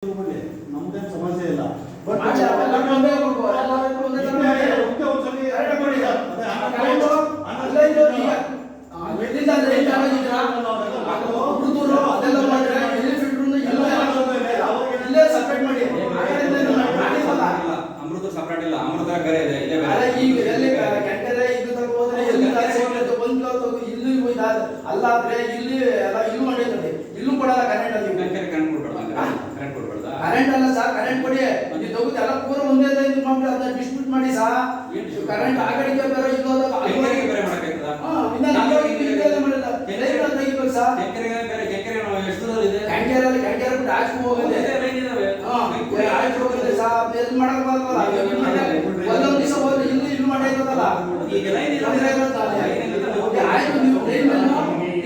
ನಮ್ದೇನು ಸಮಸ್ಯೆ ಇಲ್ಲ. ಬಟ್ ಅಮೃತ ಸಪರೇಟ್ ಇಲ್ಲ, ಅಮೃತ ಬೇರೆ ಇದೆ. ಅಲ್ಲಾದ್ರೆ ಇಲ್ಲಿ ಎಲ್ಲ ಇಲ್ಲೂ ಮಾಡೈತದೆ, ಇಲ್ಲೂ ಕೊಡಲ್ಲ ಕರೆಂಟ್. ಅದು ಕರೆಂಟ್ ಅಲ್ಲ ಸರ್, ಕರೆಂಟ್ ಕೊಡಿ. ನೀವು ತಗೋದು ಎಲ್ಲ ಪೂರ ಒಂದೇ ಇದು ಮಾಡಿ ಅದನ್ನ ಡಿಸ್ಟ್ರಿಬ್ಯೂಟ್ ಮಾಡಿ ಸರ್. ಕರೆಂಟ್ ಆಗಡಿಕೆ ಬೇರೆ ಇಲ್ಲೋದ ಬೇರೆ ಮಾಡಬೇಕಾಗ್ತದ. ತೆಗಿಬೇಕು ಸರ್. ಕ್ಯಾಂಕರ್ ಬಿಟ್ಟು ಆಚೆ ಹೋಗಿದೆ, ಆಚೆ ಹೋಗಿದೆ ಸರ್. ಇದು ಮಾಡಕ್ ಬರಲ್ಲ. ಒಂದೊಂದು ದಿವಸ ಹೋದ್ರೆ ಇಲ್ಲಿ ಇಲ್ಲಿ ಮಾಡೈತದಲ್ಲ. ಆಯ್ತು, ನೀವು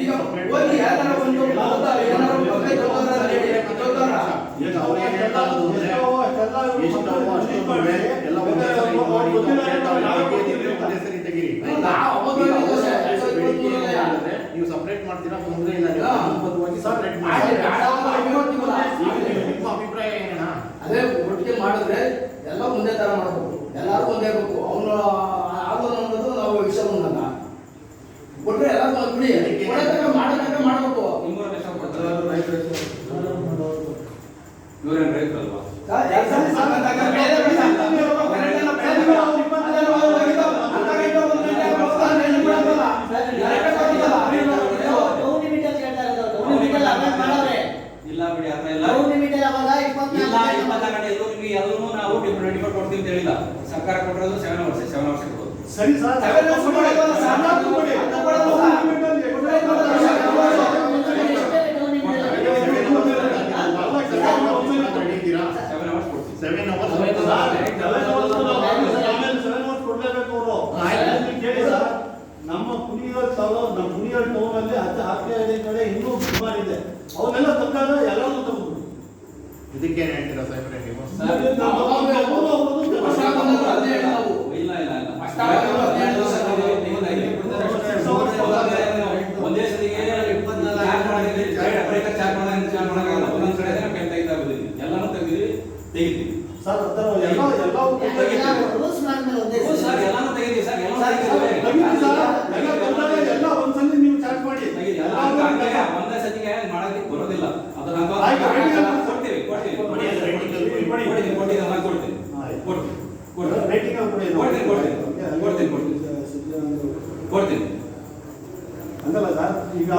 ಈಗ ಹೋಗಿ ಯಾವ್ದಾರ ಒಂದು ಏನಾರು ನೀವು ಸಪರೇಟ್ ಮಾಡ್ತೀರಾ ತೊಂದರೆ ಇಲ್ಲ. ನಿಮ್ಮ ಅಭಿಪ್ರಾಯ ಏನಣ್ಣ? ಅದೇ ಒಟ್ಟಿಗೆ ಮಾಡಿದ್ರೆ ಎಲ್ಲ ಒಂದೇ ತರ ಮಾಡಬೇಕು, ಎಲ್ಲಾರು ಒಂದೇ ಬೇಕು. ಅವನು ಆಗೋದು ಅನ್ನೋದು ನಾವು ವಿಷಯ ಮುಂದಲ್ಲ ಕೊಟ್ರೆ ಎಲ್ಲರೂ ಬಿಡಿ ಮಾಡಬೇಕು. ಇಲ್ಲ ಬಿಡಿ, ಅದ್ರ ಎಲ್ಲ ಎಲ್ಲರೂ ನಾವು ಡಿಫರೆಂಟ್ ಕೊಡ್ತೀವಿ ಅಂತ ಹೇಳಿಲ್ಲ. ಸರ್ಕಾರ ಕೊಟ್ಟಿರೋದು 7 ವರ್ಷ ಕೊಡೋದು. ಸರಿ ಸರ್, ನಮ್ಮ ಕುಣಿಗಲ್ ಟೌನ್ ಅಲ್ಲಿ ಹತ್ತು ಕಡೆ ಇನ್ನೂ ಸುಮಾರು ಇದೆ. ಅವನ್ನೆಲ್ಲ ತಂದಾಗ ಎಲ್ಲರೂ ತಗೊಂಡು ಇದಕ್ಕೆ ಹೇಳ್ತೀರಾ ಸಾಹೇಬ್ರೆ ನೀವು? ಒಂದೇ ಸಲಿಗೆ ಎಲ್ಲಾನು ತೆಗಿತೀವಿ ಸರ್. ಎಲ್ಲಾನು ತೆಗಿತೀವಿ ಸರ್. ಎಲ್ಲ ಒಂದ್ಸಲಿ ನೀವು ಚಾರ್ಜ್ ಮಾಡಿ. ಒಂದೇ ಸತಿಗೆ ಮಾಡೋದಕ್ಕೆ ಬರೋದಿಲ್ಲ. ಕೊಡ್ತೀನಿ ಹಂಗಲ್ಲ ಸರ್. ಈಗ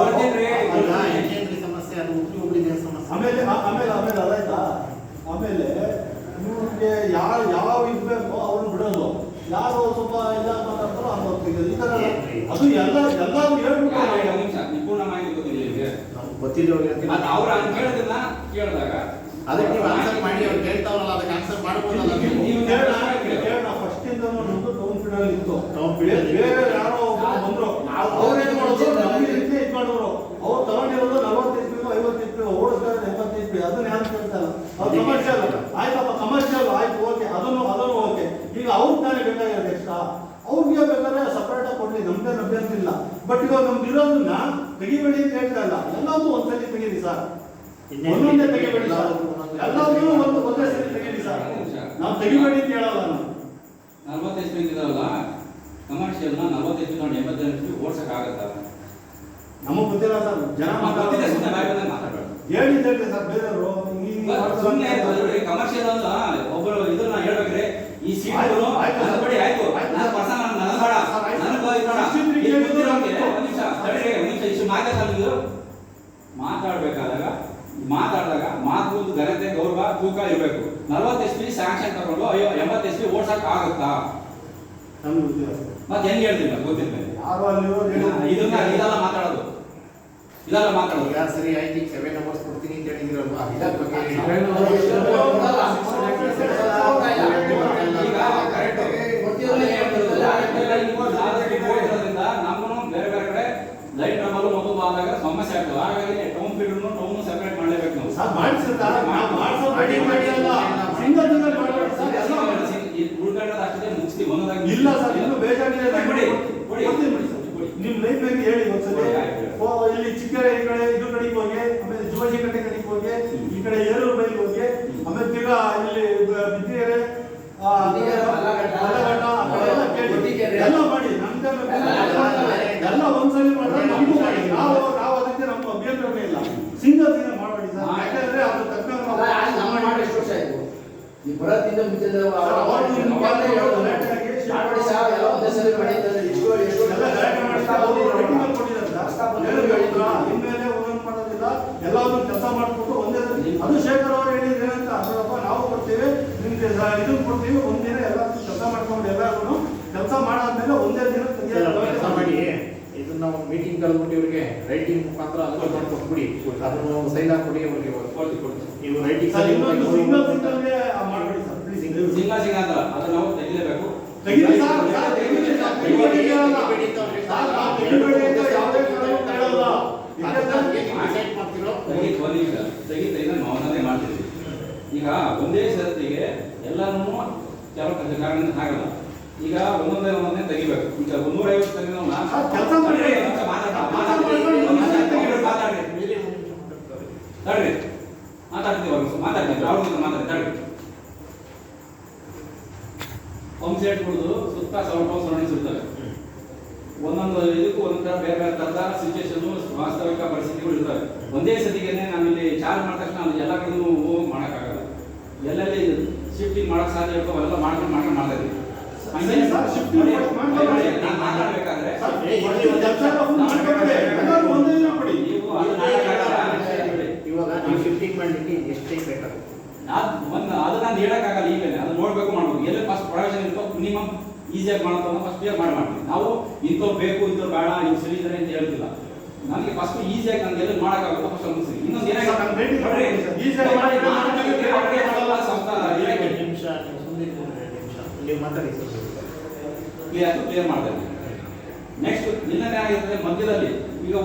ಸಮಸ್ಯೆ ಅದು ಆಮೇಲೆ ಅದಾಯ್ತಾ. ಆಮೇಲೆ ಇವ್ರಿಗೆ ಯಾವ ಇರ್ಬೇಕು ಅವ್ರನ್ನ ಬಿಡೋದು, ಯಾರು ಸ್ವಲ್ಪ ಇಲ್ಲ ಮಾತಾಡ್ತಾರೋ ಅವ್ರು ಈ ತರ ಅದು ಎಲ್ಲರೂ ಹೇಳ್ಬಿಟ್ಟು ನಿಪುಣ ಮಾಹಿತಿ ಗೊತ್ತಿಲ್ಲ. ಅವ್ರು ಹಂಗೆ ಕೇಳೋದನ್ನ ಕೇಳಿದಾಗ ಅದಕ್ಕೆ ನೀವು ಆನ್ಸರ್ ಮಾಡಿ, ಅವ್ರು ಕೇಳ್ತಾವಲ್ಲ ಅದಕ್ಕೆ ಆನ್ಸರ್ ಮಾಡ್ಬೋದಲ್ಲ ನೀವು. ಕೇಳೋಣ ಫಸ್ಟ್ ಇಂದ ನಮ್ದು ಟೌನ್ ಫೀಲ್ಡ್ ಇತ್ತು. ಬೇರೆ ಯಾರೋ ಬಂದ್ರು, ಅವ್ರೇನು ಮಾಡೋದು ನಮಗೆ ಇದು ಮಾಡೋರು. ಅವ್ರು ತಗೊಂಡಿರೋದು 45 50 ಓಡಿಸ್ತಾರೆ 75. ಅದನ್ನ ಯಾರು ಕೇಳ್ತಾರ? ಅವ್ರು ಕಮರ್ಷಿಯಲ್ ಆಯ್ತಪ್ಪ, ಕಮರ್ಷಿಯಲ್ ಆಯ್ತು, ಓಕೆ, ಅದನ್ನು ಓಕೆ. ಈಗ ಅವ್ರಿಗೆ ತಾನೇ ಬೇಕಾಗಿರೋದು ಎಕ್ಸ್ಟ್ರಾ. ಅವ್ರಿಗೆ ಬೇಕಾದ್ರೆ ಸಪರೇಟ್ ಆಗಿ ಕೊಡ್ಲಿ, ನಮ್ದೇನು ಅಭ್ಯಂತ ಇಲ್ಲ. ಬಟ್ ಇವಾಗ ನಮ್ದು ಇರೋದನ್ನ ತೆಗಿಬೇಡಿ ಅಂತ ಹೇಳ್ತಾ ಇಲ್ಲ. ಎಲ್ಲವೂ ಒಂದ್ಸಲಿ ತೆಗೀರಿ ಸರ್, ಒಂದೊಂದೇ ತೆಗಿಬೇಡಿ ಸರ್. ಎಲ್ಲವೂ ಒಂದೇ ಸರಿ ತೆಗೀರಿ ಸರ್. ನಾವು ತೆಗಿಬೇಡಿ ಅಂತ ಹೇಳಲ್ಲ. ನಾವು 45 ಇದಾವಲ್ಲ ಕಮರ್ಷಿಯಲ್ 45 ನೋಡಿ 85 ಓಡ್ಸಕ್ ಆಗತ್ತ? ನಮಗ್ ಗೊತ್ತಿಲ್ಲ ಸರ್. ಜನ ಮಾತಾಡ್ತಾರೆ ಹೇಳಿದ್ದೆ ಸರ್ ಬೇರೆಯವರು. ಕಮರ್ಷಿಯಲ್ ಅಂತ ಒಬ್ಬರು ಇದನ್ನ ಹೇಳ್ಬೇಕ್ರಿ. ಈ ಸೀಟ್ಗಳು ಬಿಡಿ ಆಯ್ತು, ಮಾತಾಡಿದಾಗ ಮಾತು ಘನತೆ ಗೌರವ ತೂಕ ಇರಬೇಕು. 40 SP ಸ್ಯಾಂಕ್ಷನ್ ತಗೊಂಡು 80 SP ಓಡ್ಸಕ್ ಆಗುತ್ತಾ? ಮತ್ತೆ ಹೆಂಗ್ ಹೇಳ್ತೀವಿ? ಗೊತ್ತಿಲ್ಲ. ಇದೆಲ್ಲ ಮಾತಾಡೋದು ಸರಿ ಆಯ್ತು. 7 hours ಕೊಡ್ತೀನಿ ಅಂತ ಹೇಳಿದ್ರಲ್ವಾ, ಇದ್ರ ಬಗ್ಗೆ ನಮ್ಮನ್ನು ಬೇರೆ ಬೇರೆ ಕಡೆ ಲೈಟ್ ನಂಬರ್ ಮೊದಲು ಆದಾಗ ಸಮಸ್ಯೆ ಆಗ್ತದೆ. ಹಾಗಾಗಿ ಟೌನ್ ಫೀಲ್ಡ್ ಟೌನ್ ಸೆಪರೇಟ್ ಮಾಡಲೇಬೇಕು ನಾವು. ಉಳ್ಕೊಂಡದಾಗ್ತದೆ ಮುಗಿಸ್ತೀವಿ ಒಂದೊಂದಾಗಿ. ಇಲ್ಲ ಸರ್, ಇನ್ನು ಬೇಜಾರಿದೆ. ನಿಮ್ ಲೈಫ್ ಹೇಳಿ ಒಂದ್ಸಲಿ. ಇಲ್ಲಿ ಚಿಕ್ಕ ಈ ಕಡೆ ಇದು ಕಡೆಗೆ ಹೋಗಿ, ಆಮೇಲೆ ಜುವಾಜಿ ಕಡೆಗೆ ಹೋಗಿ, ಈ ಕಡೆ ಏರೂರು ಬೈಲ್ ಹೋಗಿ ಈ ಬರೋದ್ಕಿಂತ ಮುಂಚೆ ಅವರು ಇನ್ನು ಅವಾಗಲೇ ಹೇಳೋದು. ಗಲಾಟೆ ಆಗಿ ಮಾಡ್ಬಿಡಿ ಸಾರ್, ಎಲ್ಲ ಒಂದೇ ಸರಿ ಮಾಡಿ ಅಂತ ಎಷ್ಟು ಎಲ್ಲ ಗಲಾಟೆ ಮಾಡ್ತಾ ಅವ್ರು rating ಅಲ್ಲಿ ಕೊಟ್ಟಿದ್ದಾರೆ ಸರ್. ಏನು ಹೇಳಿದ್ರ ಇನ್ಮೇಲೆ ಒಂದೊಂದು ಮಾಡೋದಿಲ್ಲ, ಎಲ್ಲಾದ್ರೂ ಕೆಲಸ ಮಾಡ್ಬಿಟ್ಟು ಒಂದೇ ಅದು ಶೇಖರ್ ಅವರು ಹೇಳಿದ್ರೆ ಏನಂತ ಅದರಪ್ಪ ನಾವು ಕೊಡ್ತೀವಿ ನಿಮ್ಗೆ ಇದನ್ನ ಕೊಡ್ತೀವಿ, ಒಂದಿನ ಎಲ್ಲ ಕೆಲಸ ಮಾಡ್ಕೊಂಡು ಎಲ್ಲರೂ ಕೆಲಸ ಮಾಡಾದ್ಮೇಲೆ ಒಂದೇ ದಿನ ಕೆಲಸ ಮಾಡಿ ಇದನ್ನ ಒಂದು ಮೀಟಿಂಗ್ ಕರೆದ್ಬಿಟ್ಟು ಇವರಿಗೆ ರೈಟಿಂಗ್ ಮುಖಾಂತರ ಅನುಕೂಲ ಮಾಡಿಕೊಟ್ಬಿಡಿ, ಅದನ್ನು ಸೈನ್ ಹಾಕ್ಬಿಡಿ ಅವರಿಗೆ ನೀವು ರೈಟಿಂಗ್ ಸರ್ ಇನ್ನೊಂದು ಸಿಂಗಲ್ ಸಿಂಗಲ್ಗೆ ಮಾಡಬೇಡಿ ಸರ್ ಪ್ಲೀಸ್. ಸಿಂಗ ಅಂತ ಅದು ನಾವು ತೆಗಿಲೇಬೇಕು. ತೆಗೀರಿ ಸರ್, ಸರ್ ತೆಗೀರಿ ಸರ್, ತೆಗೀರಿ ಹೇಳಲ್ಲ. ಸರ್ ನಾವು ತೆಗಿಬೇಡಿ ಅಂತ ಯಾವುದೇ ಕಾರಣಕ್ಕೂ ಹೇಳಲ್ಲ. ಡಿಸೈಡ್ ಮಾಡ್ತಿರೋ ತೆಗಿತ ನಾವೇ ಮಾಡ್ತೀವಿ. ಈಗ ಒಂದೇ ಸರ್ತಿಗೆ ಎಲ್ಲಾನು ಕೆಲವು ಕಾರಣದಿಂದ ಆಗಲ್ಲ. ಈಗ ಒಂದೊಂದೇ ತೆಗಿಬೇಕು. ಈಗ 150 ತೆಗೆದವನ್ನ ಕೆಲಸ ಮಾಡಿ ಮಾತಾಡ್ತೀವಿ ಅವ್ರ ಮಾತಾಡಿ ಪಂಪ್ ಸೆಟ್ಗಳದು ಸುತ್ತ ಸರೌಂಡಿಂಗ್ಸ್ ಇರ್ತವೆ. ಒಂದೊಂದು ಇದಕ್ಕೂ ಒಂದೊಂದು ಬೇರೆ ಬೇರೆ ತರದ ಸಿಚುವೇಶನ್ ವಾಸ್ತವಿಕ ಪರಿಸ್ಥಿತಿಗಳು ಇರ್ತವೆ. ಒಂದೇ ಸತಿಗೆನೆ ನಾವಿಲ್ಲಿ ಚಾರ್ಜ್ ಮಾಡಿದ ತಕ್ಷಣ ಅದು ಎಲ್ಲ ಕಡೆನೂ ಹೋಗಿ ಮಾಡೋಕ್ಕಾಗಲ್ಲ. ಎಲ್ಲೆಲ್ಲಿ ಶಿಫ್ಟಿಂಗ್ ಮಾಡೋಕೆ ಸಾಧ್ಯ ಇರ್ತೋ ಅವೆಲ್ಲ ಮಾಡ್ಕೊಂಡು ಮಾಡ್ತಾ ಇದ್ದೀವಿ. ನಾನು ಮಾತಾಡ್ಬೇಕಾದ್ರೆ ಇವಾಗ ನೀವು ಶಿಫ್ಟಿಂಗ್ ಮಾಡಲಿಕ್ಕೆ ಎಷ್ಟು ಟೈಮ್ ಬೇಕಾಗುತ್ತೆ? ಅದು ನಾನು ಹೇಳಕ್ಕಾಗಲ್ಲ. ಈಗ ಅದು ನೋಡ್ಬೇಕು ಮಾಡ್ಬೇಕು. ಎಲ್ಲಿ ಫಸ್ಟ್ ಪ್ರೊಡಕ್ಷನ್ ಇರ್ತೋ ಮಿನಿಮಮ್ ಈಸಿಯಾಗಿ ಮಾಡೋದು ಫಸ್ಟ್ ಕ್ಲಿಯರ್ ಮಾಡ್ತೀವಿ. ನಾವು ಇಂಥವ್ರು ಬೇಕು ಇಂಥವ್ರು ಬೇಡ ಇವ್ರು ಸರಿ ಇದ್ದಾರೆ ಅಂತ ಹೇಳ್ತಿಲ್ಲ. ನನಗೆ ಫಸ್ಟ್ ಈಸಿಯಾಗಿ ನನಗೆ ಎಲ್ಲಿ ಮಾಡೋಕ್ಕಾಗುತ್ತೆ ಫಸ್ಟ್ ಮುಗಿಸಿ. ಇನ್ನೊಂದು ನೀವು ಮಾತಾಡಿ ಕ್ಲಿಯರ್ ಮಾಡ್ತಾರೆ. ನೆಕ್ಸ್ಟ್ ಇನ್ನೊಂದು ಏನಾಗಿರ್ತದೆ ಮಧ್ಯದಲ್ಲಿ ಈಗ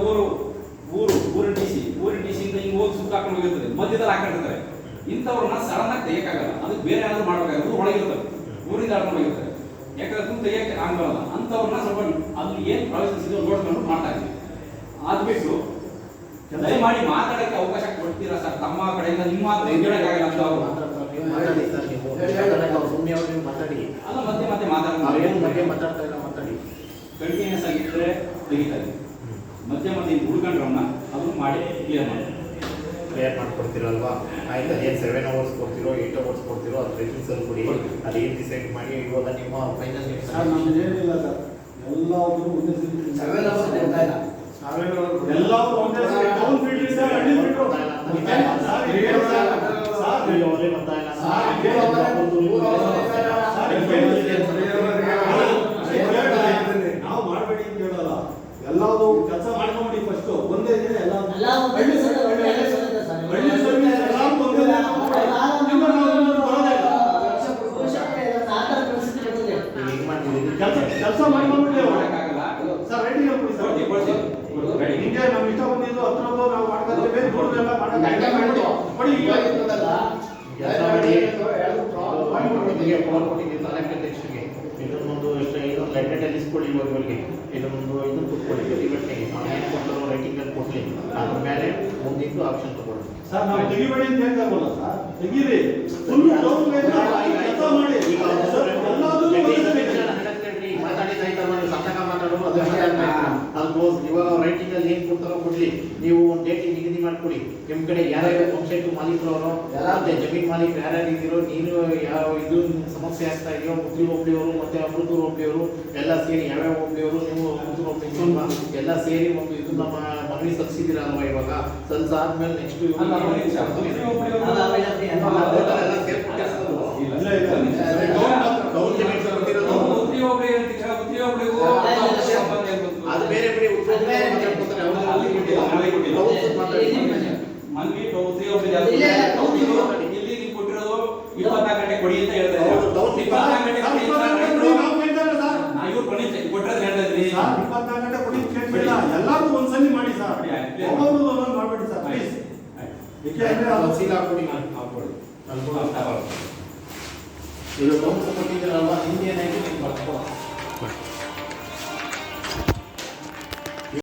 ಊರಿನ ಡಿ ಸಿ ಇಂದ ಹಿಂಗೆ ಹೋಗಿ ಸುತ್ತ ಹಾಕೊಂಡು ಹೋಗಿರ್ತದೆ, ಮಧ್ಯದಲ್ಲಿ ಹಾಕೊಂಡಿರ್ತಾರೆ. ಇಂಥವ್ರನ್ನ ಸಡನ್ ಆಗಿ ತೆಗಿಯಕ್ಕಾಗಲ್ಲ. ಅದಕ್ಕೆ ಬೇರೆ ಏನಾದ್ರು ಮಾಡ್ಬೇಕಾಗುತ್ತೆ. ಒಳಗಿರ್ತದೆ ಊರಿಂದ ಹಾಕೊಂಡು ಹೋಗಿರ್ತಾರೆ. ಯಾಕಂದ್ರೆ ತುಂಬ ತೆಗಿಯಕ್ಕೆ ಆಗಬಾರಲ್ಲ. ಅಂಥವ್ರನ್ನ ಸ್ವಲ್ಪ ಅಲ್ಲಿ ಏನು ಪ್ರಾವಿಷನ್ಸ್ ಇದೆಯೋ ನೋಡ್ಕೊಂಡು ಮಾಡ್ತಾ ಇದ್ದೀವಿ. ಅದು ಬಿಟ್ಟು ದಯಮಾಡಿ ಮಾತಾಡಕ್ಕೆ ಅವಕಾಶ ಕೊಡ್ತೀರಾ ಸರ್? ತಮ್ಮ ಕಡೆಯಿಂದ ನಿಮ್ಮ ಮಾತು ಹೇಳಕ್ಕಾಗಲ್ಲ ಅಂತ ಅವರು ಮಾತಾಡಿ ಸರ್, ನೀವು ಸುಮ್ಮನೆ ಅವ್ರು ನೀವು ಮಾತಾಡಿ. ಅಲ್ಲ ಮತ್ತೆ ನಾವೇನು ಬಗ್ಗೆ ಮಾತಾಡ್ತಾ ಇಲ್ಲ, ಮಾತಾಡಿ. ಕಂಟಿನ್ಯೂಸ್ ಆಗಿದ್ದರೆ ತೆಗಿತಾರೆ. ಮಧ್ಯೆ ಹುಡ್ಕೊಂಡ್ರವನ್ನ ಅದನ್ನು ಮಾಡಿ ಕ್ಲಿಯರ್ ಮಾಡ್ಕೊಡ್ತೀರಲ್ವಾ? ಆಯ್ತು, ಏನು 7 hours ಕೊಡ್ತಿರೋ 8 hours ಕೊಡ್ತಿರೋ ಅದು ರೇಟಿಂಗ್ಸಲ್ಲಿ ಕೊಡಿ. ಅದು ಏನು ಡಿಸೈಡ್ ಮಾಡಿ ಇವಾಗ ನಿಮ್ಮ ಫೈನಲ್ ಸರ್ ನಮ್ದು ಏನಿಲ್ಲ ಸರ್, ಎಲ್ಲಾದ್ರೂ ಒಂದೇ ಎಲ್ಲರೂ ಒಂದೇ ಟೌನ್ ಫೀಲ್ಡ್ ಇದೆ, ಹಳ್ಳಿ ಫೀಲ್ಡ್ ನಾವು ಮಾಡಬೇಡಿ ಅಂತ ಹೇಳಲ್ಲ. ಎಲ್ಲಾದ್ರು ಕೆಲಸ ಮಾಡ್ಕೊಂಬಿಡಿ ಫಸ್ಟ್. ಒಂದೇ ದಿನ ಎಲ್ಲ ಹಳ್ಳಿ ಸರ್ವಿಸ್ ಎಲ್ಲಾರು ಒಂದೇ ಕೆಲಸ ಮಾಡ್ಕೊಂಡ್ಬಿಡಿ ಸರ್. ರೆಡಿ ಆಗ್ಬಿಡಿ ಸರ್. ಹಿಂಗೆ ನಮ್ ಇಷ್ಟ ಬಂದಿದ್ದು ಹತ್ರದ್ದು ನಾವು ಮಾಡ್ಕೊಂಡ್ರೆ ಬೇರೆ ದೂರದೆಲ್ಲ ಇದನ್ನೊಂದು ಲೆಟರ್ ಇಸ್ಕೊಳ್ಳಿ ಇವರಿಗೆ, ಇದನ್ನೊಂದು ಇದನ್ನು ಕೊಟ್ಕೊಳ್ಳಿ ಇವತ್ತಿಗೆ ನಾವು ಏನು ಕೊಟ್ಟರು ರೈಟಿಂಗಲ್ಲಿ ಕೊಡಲಿ, ಅದ್ರ ಮೇಲೆ ಮುಂದಿದ್ದು ಆಪ್ಷನ್ ತಗೊಳ್ಳಿ. ಸರ್ ನಾವು ತೆಗಿಬೇಡಿ ಅಂತ ಹೇಳ್ತಾರಲ್ಲ ಸರ್, ತೆಗೀರಿ. ಫುಲ್ ಕೆಲಸ ಮಾಡಿ. ಸಂತಕ ಮಾತಾಡೋದು ಅದು ಇವಾಗ ರೈಟಿಂಗ್ ಅಲ್ಲಿ ಏನ್ ಕೊಡ್ತಾರೋ ಕೊಡ್ಲಿ. ನೀವು ಒಂದು ಡೇಟ್ ನಿಗದಿ ಮಾಡ್ಕೊಡಿ. ನಿಮ್ ಕಡೆ ಯಾರ್ಯಾರು ಪಂಚಾಯತ್ ಮಾಲೀಕರು ಮತ್ತೆ ಜಮೀನ್ ಮಾಲೀಕರು ಯಾರ್ಯಾರು ಇದ್ದೀರೋ, ನೀನು ಯಾವ ಇದು ಸಮಸ್ಯೆ ಆಗ್ತಾ ಇದೆಯೋ, ಮುದ್ರಿ ಹೋಬಳಿಯವರು ಮತ್ತೆ ಅಮೃತೂರು ಹೋಬಳಿಯವರು ಎಲ್ಲ ಸೇರಿ, ಯಾವ್ಯಾವ ಹೋಬಳಿಯವರು ನೀವು ಅಮೃತೂರು ಹೋಬಳಿ ಎಲ್ಲ ಸೇರಿ ಒಂದು ಇದು ನಮ್ಮ ಮನವಿ ಸಲ್ಲಿಸಿದಿರಲ್ವಾ? ಇವಾಗ ಸಲ್ಸಾದ್ಮೇಲೆ ನೆಕ್ಸ್ಟ್ ಅದು ಬೇರೆ ಬೇರೆ ಮನ್ವಿ ಇಲ್ಲಿ ನೀವು ಕೊಟ್ಟಿರೋದು 24 ಗಂಟೆ ಕೊಡಿ ಅಂತ ಹೇಳ್ತಾ ಇದ್ದಾರೆ. 24 ಗಂಟೆ ಇವ್ರು ಕೊಟ್ಟಿರೋದು ಹೇಳ್ತಾ ಇದ್ರಿ. 24 ಗಂಟೆ ಕೊಡಿ ಕೇಳ್ತಿಲ್ಲ. ಎಲ್ಲಾರು ಒಂದ್ಸಲಿ ಮಾಡಿ ಸರ್, ಒಬ್ಬೊಬ್ರು ಒಂದೊಂದು ಮಾಡ್ಬೇಡಿ ಸರ್ ಪ್ಲೀಸ್. ಯಾಕೆಂದ್ರೆ ಅದು ಸೀಲ್ ಹಾಕೊಡಿ. ಇದು ಕೌನ್ಸಿಲ್ ಕೊಟ್ಟಿದ್ದೀರಲ್ವಾ, ಹಿಂದೆ ಏನಾಯ್ತು ನೀವು ಬರ್ಕೊಡಿ.